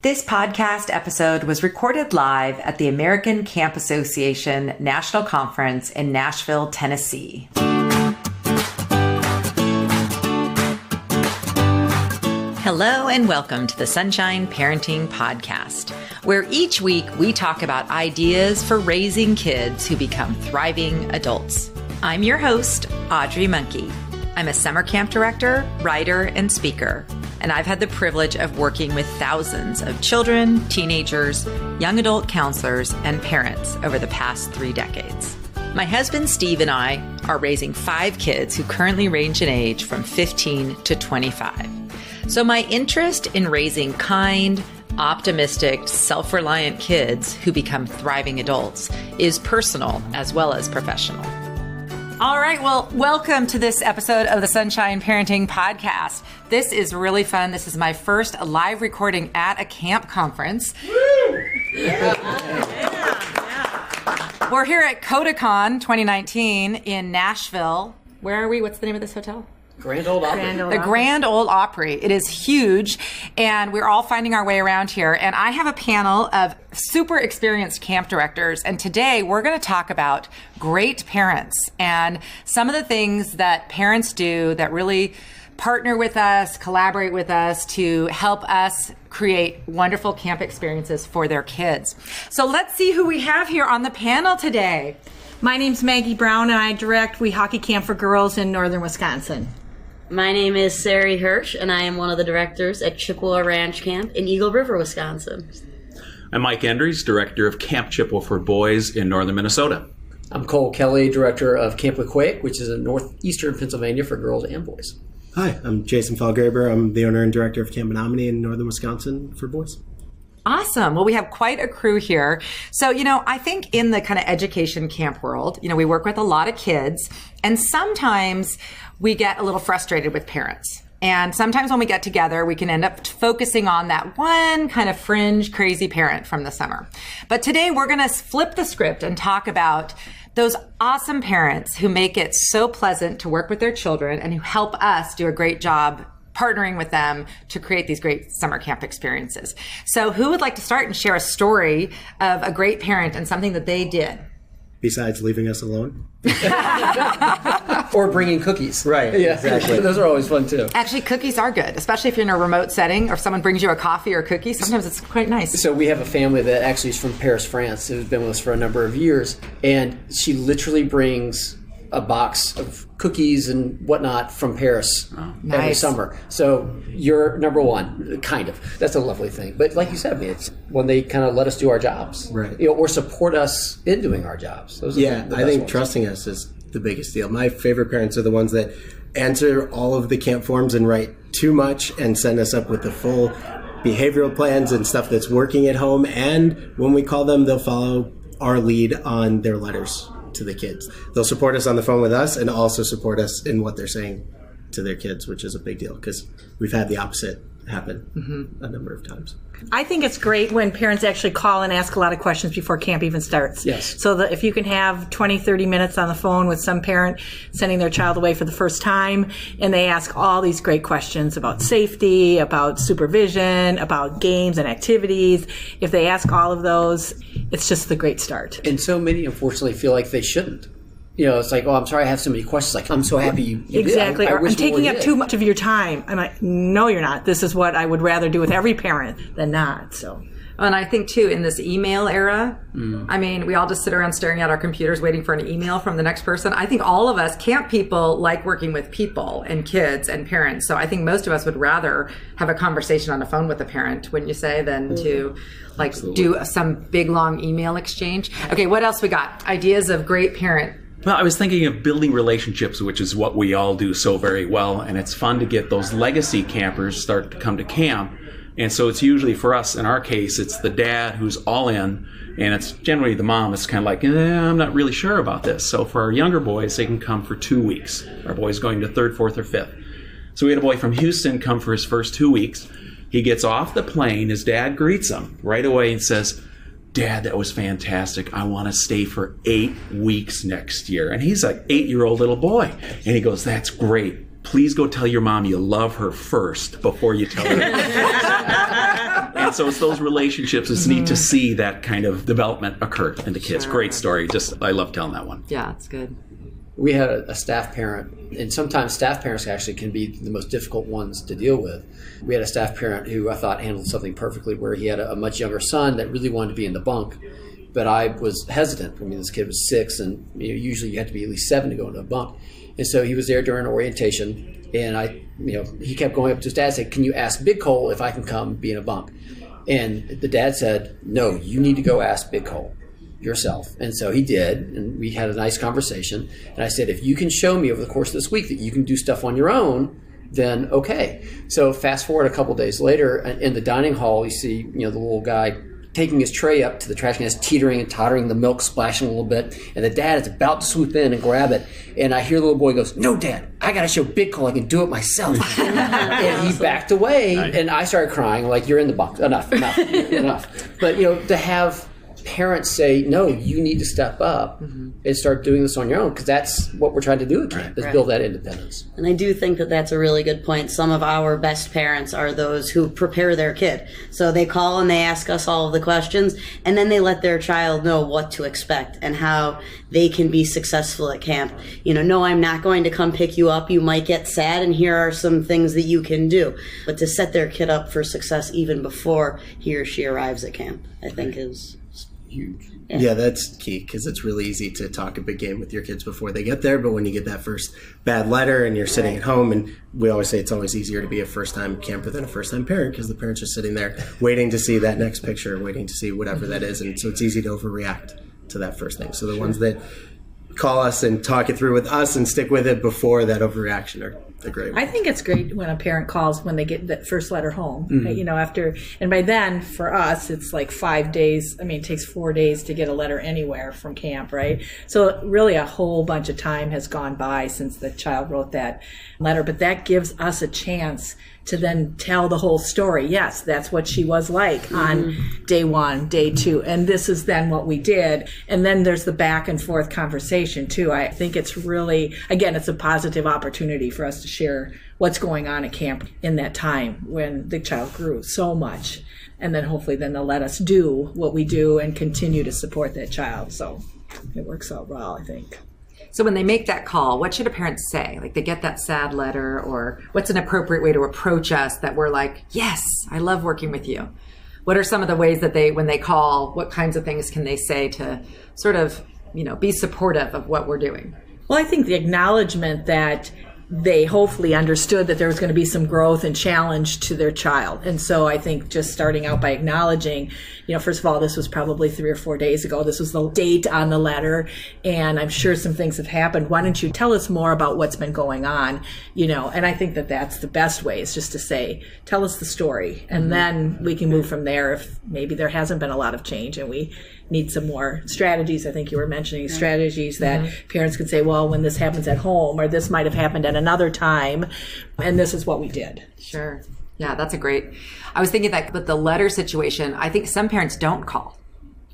This podcast episode was recorded live at the American Camp Association National Conference in Nashville, Tennessee. Hello and welcome to the Sunshine Parenting Podcast, where each week we talk about ideas for raising kids who become thriving adults. I'm your host, Audrey Monkey. I'm a summer camp director, writer, and speaker, and I've had the privilege of working with thousands of children, teenagers, young adult counselors, and parents over the past 3 decades. My husband, Steve, and I are raising 5 kids who currently range in age from 15 to 25. So my interest in raising kind, optimistic, self-reliant kids who become thriving adults is personal as well as professional. All right, well, welcome to this episode of the Sunshine Parenting Podcast. This is really fun. This is my first live recording at a camp conference. Woo! Yeah. We're here at CodaCon 2019 in Nashville. Where are we? What's the name of this hotel? Grand Ole Opry. The Grand Ole Opry. It is huge, and we're all finding our way around here. And I have a panel of super experienced camp directors, and today we're going to talk about great parents and some of the things that parents do that really partner with us, collaborate with us to help us create wonderful camp experiences for their kids. So let's see who we have here on the panel today. My name's Maggie Brown, and I direct We Hockey Camp for Girls in northern Wisconsin. My name is Sari Hirsch, and I am one of the directors at Chippewa Ranch Camp in Eagle River, Wisconsin. I'm Mike Endries, director of Camp Chippewa for Boys in northern Minnesota. I'm Cole Kelly, director of Camp Wequake, which is in northeastern Pennsylvania for girls and boys. Hi, I'm Jason Falgraber. I'm the owner and director of Camp Menominee in northern Wisconsin for boys. Awesome. Well, we have quite a crew here. So, I think in the kind of education camp world, we work with a lot of kids, and sometimes we get a little frustrated with parents. And sometimes when we get together, we can end up focusing on that one kind of fringe, crazy parent from the summer. But today we're going to flip the script and talk about those awesome parents who make it so pleasant to work with their children and who help us do a great job partnering with them to create these great summer camp experiences. So who would like to start and share a story of a great parent and something that they did? Besides leaving us alone? Or bringing cookies. Right, yeah, exactly. Those are always fun, too. Actually, cookies are good, especially if you're in a remote setting or if someone brings you a coffee or cookies. Sometimes it's quite nice. So we have a family that actually is from Paris, France, who's been with us for a number of years, and she literally brings a box of cookies and whatnot from Paris every summer. So you're number one, kind of. That's a lovely thing. But like you said, it's when they kind of let us do our jobs, right? Or support us in doing our jobs. Those are the I think ones. Trusting us is the biggest deal. My favorite parents are the ones that answer all of the camp forms and write too much and send us up with the full behavioral plans and stuff that's working at home. And when we call them, they'll follow our lead on their letters to the kids. They'll support us on the phone with us and also support us in what they're saying to their kids, which is a big deal because we've had the opposite happen a number of times. I think it's great when parents actually call and ask a lot of questions before camp even starts. Yes. So that if you can have 20, 30 minutes on the phone with some parent sending their child away for the first time, and they ask all these great questions about safety, about supervision, about games and activities. If they ask all of those, it's just the great start. And so many, unfortunately, feel like they shouldn't. It's like, oh, I'm sorry I have so many questions. Like, I'm so happy you exactly. did. I'm taking up too much of your time. I'm like, no, you're not. This is what I would rather do with every parent than not. So. And I think, too, in this email era, I mean, we all just sit around staring at our computers waiting for an email from the next person. I think all of us camp people like working with people and kids and parents. So I think most of us would rather have a conversation on the phone with a parent, wouldn't you say, than to do some big, long email exchange. Okay, what else we got? Ideas of great parent. Well, I was thinking of building relationships, which is what we all do so very well, and it's fun to get those legacy campers start to come to camp. And so it's usually, for us, in our case, it's the dad who's all in, and it's generally the mom that's kind of like, I'm not really sure about this. So for our younger boys, they can come for 2 weeks. Our boy's going to 3rd, 4th, or 5th. So we had a boy from Houston come for his first 2 weeks. He gets off the plane, his dad greets him right away and says, Dad, that was fantastic. I want to stay for 8 weeks next year. And he's like 8-year-old little boy. And he goes, that's great. Please go tell your mom you love her first before you tell her. And so it's those relationships. It's neat to see that kind of development occur in the kids. Great story. I love telling that one. Yeah, it's good. We had a staff parent, and sometimes staff parents actually can be the most difficult ones to deal with. We had a staff parent who I thought handled something perfectly, where he had a much younger son that really wanted to be in the bunk, but I was hesitant. I mean, this kid was 6, and usually you have to be at least 7 to go into a bunk. And so he was there during orientation, and he kept going up to his dad and said, "Can you ask Big Cole if I can come be in a bunk?" And the dad said, "No, you need to go ask Big Cole yourself." And so he did, and we had a nice conversation. And I said, "If you can show me over the course of this week that you can do stuff on your own, then okay." So fast forward a couple days later, in the dining hall, you see the little guy taking his tray up to the trash can, teetering and tottering, the milk splashing a little bit, and the dad is about to swoop in and grab it, and I hear the little boy goes, "No, Dad, I got to show Big Cole I can do it myself." And he backed away, and I started crying like, "You're in the box. Enough. But to have parents say, "No, you need to step up and start doing this on your own," because that's what we're trying to do at camp, is build that independence. And I do think that that's a really good point. Some of our best parents are those who prepare their kid. So they call and they ask us all of the questions, and then they let their child know what to expect and how they can be successful at camp. No, I'm not going to come pick you up. You might get sad, and here are some things that you can do. But to set their kid up for success even before he or she arrives at camp, I think is Huge. Yeah, that's key, because it's really easy to talk a big game with your kids before they get there, but when you get that first bad letter and you're sitting at home, and we always say it's always easier to be a first-time camper than a first-time parent, because the parent's just sitting there waiting to see that next picture, waiting to see whatever that is, and so it's easy to overreact to that first thing. So the ones that call us and talk it through with us and stick with it before that overreaction are the great ones. I think it's great when a parent calls when they get that first letter home. After, and by then for us it's like 5 days. I mean, it takes 4 days to get a letter anywhere from camp, right? So really a whole bunch of time has gone by since the child wrote that letter, but that gives us a chance to then tell the whole story. Yes, that's what she was like on day 1, day 2, and this is then what we did. And then there's the back and forth conversation too. I think it's really, again, it's a positive opportunity for us to share what's going on at camp in that time when the child grew so much. And then hopefully then they'll let us do what we do and continue to support that child. So it works out well, I think. So when they make that call, what should a parent say? Like they get that sad letter, or what's an appropriate way to approach us that we're like, "Yes, I love working with you"? What are some of the ways that when they call, what kinds of things can they say to sort of, be supportive of what we're doing? Well, I think the acknowledgement that they hopefully understood that there was going to be some growth and challenge to their child. And so I think just starting out by acknowledging, first of all, this was probably 3 or 4 days ago. This was the date on the letter, and I'm sure some things have happened. Why don't you tell us more about what's been going on? And I think that that's the best way, is just to say, tell us the story. And then we can move from there if maybe there hasn't been a lot of change and we need some more strategies. I think you were mentioning strategies that parents can say, well, when this happens at home, or this might have happened at another time, and this is what we did. Sure. Yeah, that's I was thinking that with the letter situation, I think some parents don't call.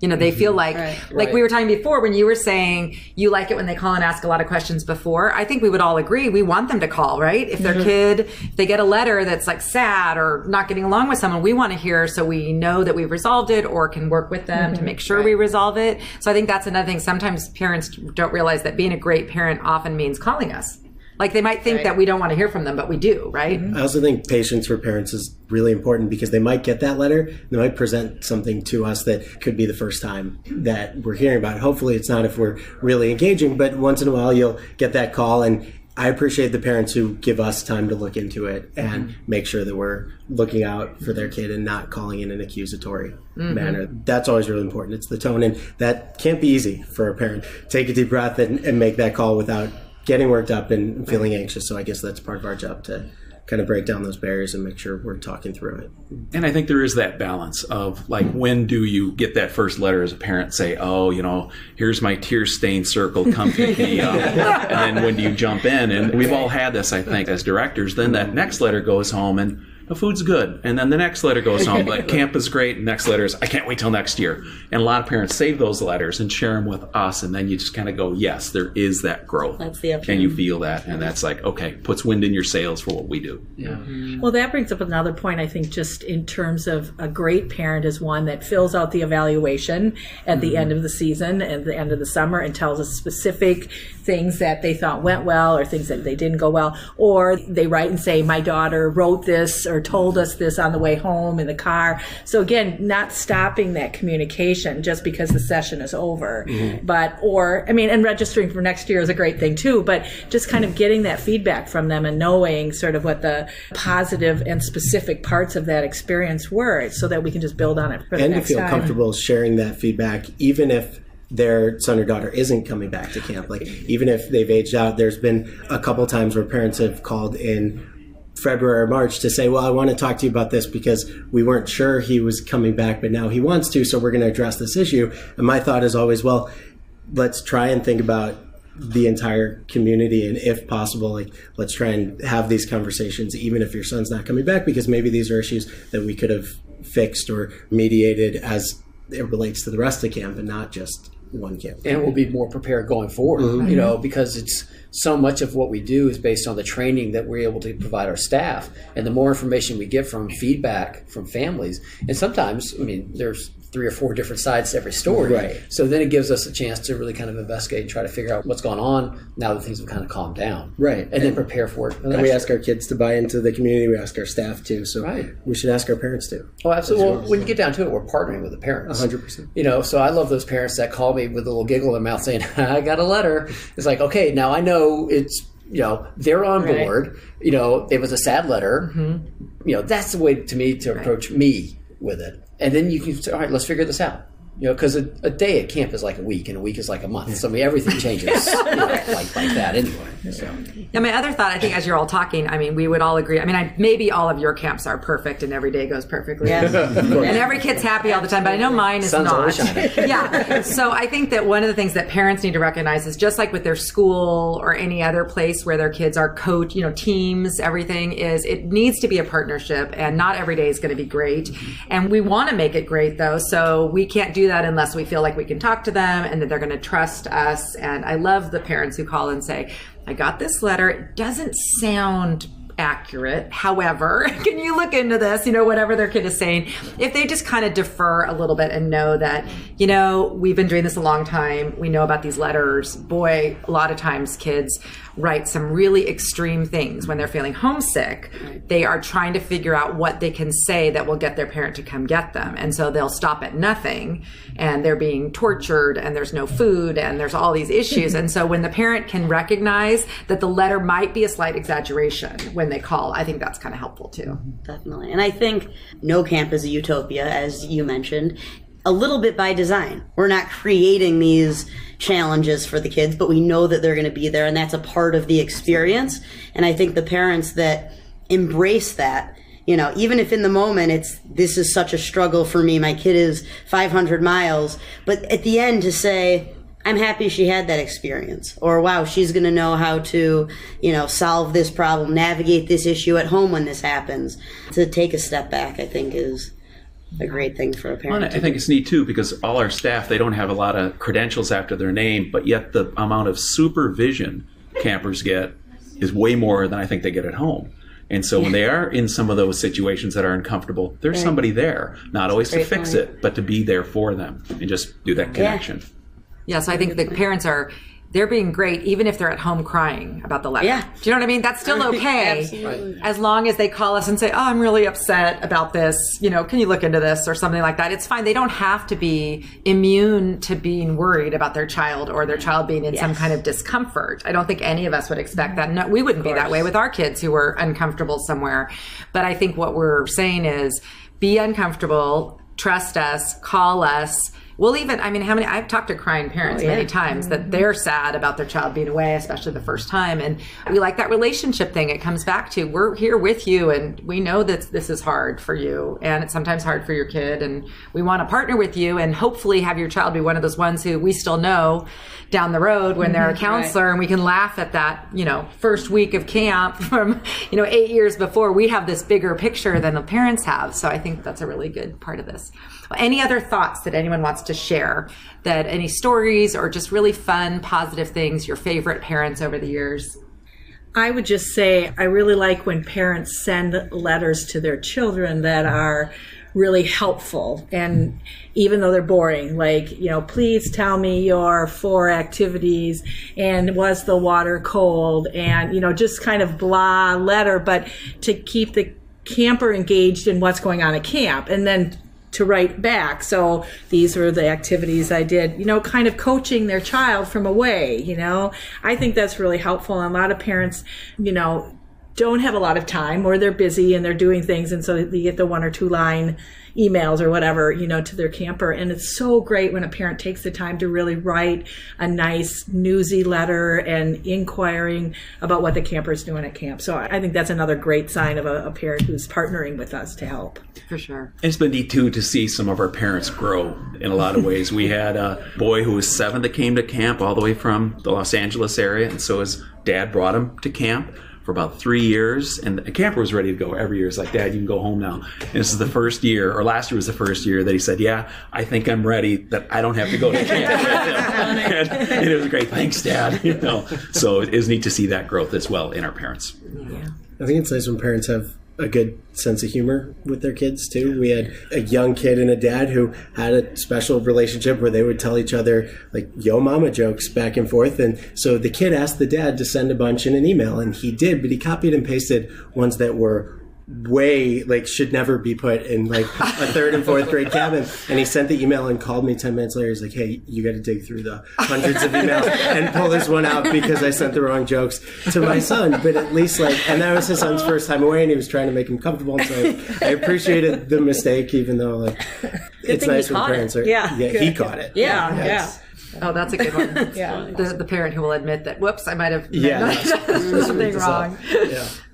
They feel like we were talking before when you were saying you like it when they call and ask a lot of questions before. I think we would all agree we want them to call, right? If their kid, if they get a letter that's like sad or not getting along with someone, we want to hear so we know that we've resolved it or can work with them to make sure we resolve it. So I think that's another thing. Sometimes parents don't realize that being a great parent often means calling us. Like they might think that we don't want to hear from them, but we do, right? I also think patience for parents is really important, because they might get that letter, they might present something to us that could be the first time that we're hearing about it. Hopefully it's not if we're really engaging, but once in a while you'll get that call, and I appreciate the parents who give us time to look into it and make sure that we're looking out for their kid and not calling in an accusatory manner. That's always really important. It's the tone, and that can't be easy for a parent. Take a deep breath and make that call without getting worked up and feeling anxious. So I guess that's part of our job, to kind of break down those barriers and make sure we're talking through it. And I think there is that balance of like, when do you get that first letter as a parent, say, "Oh, here's my tear-stained circle, come pick me up." And then when do you jump in? And we've all had this, I think, as directors. Then that next letter goes home, and the food's good. And then the next letter goes home, like, camp is great. And next letter is, I can't wait till next year. And a lot of parents save those letters and share them with us. And then you just kind of go, yes, there is that growth. That's the option. And you feel that. And that's like, okay, puts wind in your sails for what we do. Yeah. Well, that brings up another point, I think, just in terms of a great parent is one that fills out the evaluation at the end of the season, at the end of the summer, and tells us specific things that they thought went well or things that they didn't go well. Or they write and say, my daughter wrote this or told us this on the way home in the car. So again, not stopping that communication just because the session is over. And registering for next year is a great thing too, but just kind of getting that feedback from them and knowing sort of what the positive and specific parts of that experience were so that we can just build on it for the and next to feel time. comfortable sharing that feedback, even if their son or daughter isn't coming back to camp. Like, even if they've aged out, there's been a couple times where parents have called in February or March to say, well, I want to talk to you about this because we weren't sure he was coming back, but now he wants to, so we're going to address this issue. And my thought is always, well, let's try and think about the entire community, and if possible, like, let's try and have these conversations even if your son's not coming back, because maybe these are issues that we could have fixed or mediated as it relates to the rest of camp and not just one camp. And we'll be more prepared going forward, because it's so much of what we do is based on the training that we're able to provide our staff. And the more information we get from feedback from families, and sometimes, there's 3 or 4 different sides to every story. Right. So then it gives us a chance to really kind of investigate and try to figure out what's going on now that things have kind of calmed down. Right. And then prepare for it. And we ask our kids to buy into the community. We ask our staff to. So we should ask our parents to. Oh, absolutely. Well, when you get down to it, we're partnering with the parents. 100%. So I love those parents that call me with a little giggle in their mouth saying, I got a letter. It's like, okay, now I know it's, they're on board. It was a sad letter. That's the way to me to approach me with it. And then you can say, all right, let's figure this out. Because a day at camp is like a week, and a week is like a month. So everything changes like that anyway. So. Yeah, my other thought, I think, as you're all talking, we would all agree. Maybe all of your camps are perfect and every day goes perfectly. Yes. And every kid's happy all the time, but I know mine is Sun's always not. shining. Yeah. So I think that one of the things that parents need to recognize is just like with their school or any other place where their kids are coach, teams, everything is, it needs to be a partnership, and not every day is going to be great. And we want to make it great though. So we can't do that unless we feel like we can talk to them and that they're going to trust us. And I love the parents who call and say, I got this letter. It doesn't sound accurate. However, can you look into this? Whatever their kid is saying. If they just kind of defer a little bit and know that, we've been doing this a long time. We know about these letters. Boy, a lot of times kids write some really extreme things when they're feeling homesick. They are trying to figure out what they can say that will get their parent to come get them. And so they'll stop at nothing, and they're being tortured, and there's no food, and there's all these issues. And so when the parent can recognize that the letter might be a slight exaggeration when they call, I think that's kind of helpful too. Definitely. And I think no camp is a utopia, as you mentioned, a little bit by design. We're not creating these challenges for the kids, but we know that they're going to be there, and that's a part of the experience. And I think the parents that embrace that, even if in the moment this is such a struggle for me, my kid is 500 miles, but at the end to say, I'm happy she had that experience, or wow, she's going to know how to, solve this problem, navigate this issue at home when this happens. To take a step back, I think, is a great thing for a parent. Well, I think it's neat too, because all our staff, they don't have a lot of credentials after their name, but yet the amount of supervision campers get is way more than I think they get at home. And so when they are in some of those situations that are uncomfortable, there's somebody there, not always to fix it, but to be there for them and just do that connection. Yeah, so I think the parents they're being great even if they're at home crying about the letter. Yeah. Do you know what I mean? That's still okay. Absolutely. As long as they call us and say, oh, I'm really upset about this. Can you look into this or something like that? It's fine. They don't have to be immune to being worried about their child or their child being in some kind of discomfort. I don't think any of us would expect that. No, we wouldn't be that way with our kids who were uncomfortable somewhere. But I think what we're saying is be uncomfortable, trust us, call us. We'll even, I've talked to crying parents many times that they're sad about their child being away, especially the first time. And we like that relationship thing. It comes back to, we're here with you and we know that this is hard for you and it's sometimes hard for your kid. And we want to partner with you and hopefully have your child be one of those ones who we still know down the road when they're a counselor and we can laugh at that, first week of camp from, 8 years before. We have this bigger picture than the parents have. So I think that's a really good part of this. Any other thoughts that anyone wants to share, that any stories or just really fun, positive things, your favorite parents over the years? I would just say I really like when parents send letters to their children that are really helpful. And even though they're boring, like, please tell me your 4 activities and was the water cold, and, just kind of blah letter, but to keep the camper engaged in what's going on at camp. And then to write back. So these were the activities I did, kind of coaching their child from away, I think that's really helpful. And a lot of parents, don't have a lot of time or they're busy and they're doing things. And so they get the 1 or 2 line emails or whatever, to their camper. And it's so great when a parent takes the time to really write a nice newsy letter and inquiring about what the camper's doing at camp. So I think that's another great sign of a parent who's partnering with us to help. For sure. It's been neat, too, to see some of our parents grow in a lot of ways. We had a boy who was 7 that came to camp all the way from the Los Angeles area. And so his dad brought him to camp for about 3 years, and the camper was ready to go every year. It's like, Dad, you can go home now. And this is the first year, or last year was the first year that he said, yeah, I think I'm ready, that I don't have to go to camp. and it was great. Thanks, Dad. So it is neat to see that growth as well in our parents. Yeah. I think it's nice when parents have a good sense of humor with their kids too. We had a young kid and a dad who had a special relationship where they would tell each other like yo mama jokes back and forth. And so the kid asked the dad to send a bunch in an email, and he did, but he copied and pasted ones that were way should never be put in a 3rd and 4th grade cabin. And he sent the email and called me 10 minutes later. He's like, hey, you got to dig through the hundreds of emails and pull this one out because I sent the wrong jokes to my son. But at least and that was his son's first time away, and he was trying to make him comfortable. And so I appreciated the mistake, even though it's nice when parents are he caught it. Yeah. Oh, that's a good one. Yeah. The parent who will admit that, whoops, I might have done something wrong.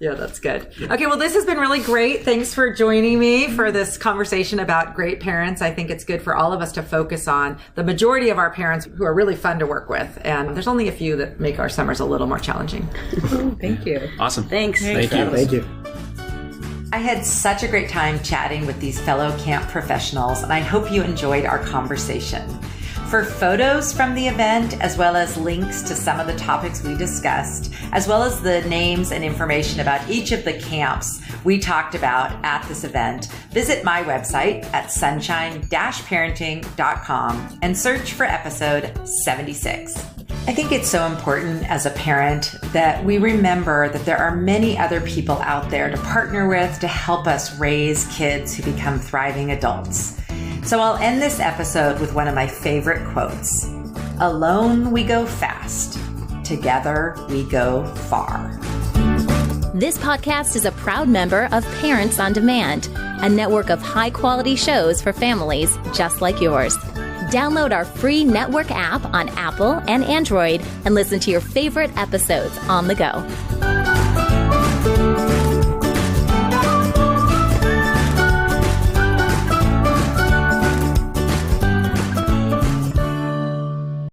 Yeah, that's good. Okay, well, this has been really great. Thanks for joining me for this conversation about great parents. I think it's good for all of us to focus on the majority of our parents who are really fun to work with. And there's only a few that make our summers a little more challenging. Thank you. Awesome. Thanks. Thank you. Thank you. I had such a great time chatting with these fellow camp professionals, and I hope you enjoyed our conversation. For photos from the event, as well as links to some of the topics we discussed, as well as the names and information about each of the camps we talked about at this event, visit my website at sunshine-parenting.com and search for episode 76. I think it's so important as a parent that we remember that there are many other people out there to partner with to help us raise kids who become thriving adults. So I'll end this episode with one of my favorite quotes. Alone we go fast. Together we go far. This podcast is a proud member of Parents on Demand, a network of high-quality shows for families just like yours. Download our free network app on Apple and Android and listen to your favorite episodes on the go.